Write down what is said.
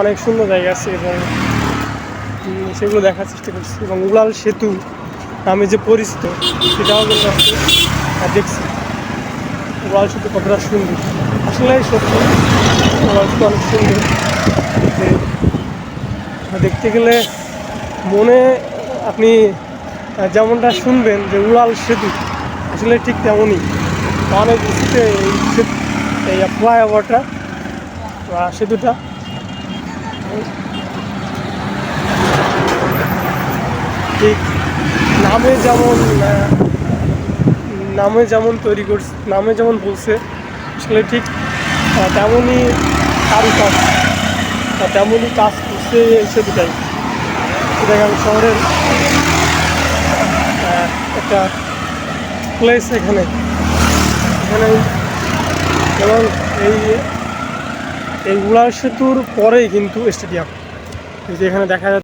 অনেক সুন্দর জায়গা আছে এবং সেগুলো দেখার চেষ্টা করছি এবং উড়াল সেতু নামে যে পরিচিত সেটাও কিন্তু দেখছি। উড়াল সেতু কতটা সুন্দর, আসলে সত্যি উড়াল সেতু অনেক সুন্দর। দেখতে গেলে মনে আপনি যেমনটা শুনবেন যে উড়াল সেতু, আসলে ঠিক তেমনই অনেক উঁচুতে এই ফ্লাইওভারটা বা সেতুটা। ঠিক নামে যেমন তৈরি করছে, নামে যেমন বলছে, আসলে ঠিক তেমনই কারুকাজ তেমনই কাজ করছে এই সেতুটাই। চিটাগাং শহরের একটা প্লেস এখানে এবং এই এই উড়াল সেতুর পরেই কিন্তু স্টেডিয়াম, এই যে এখানে দেখা যাচ্ছে।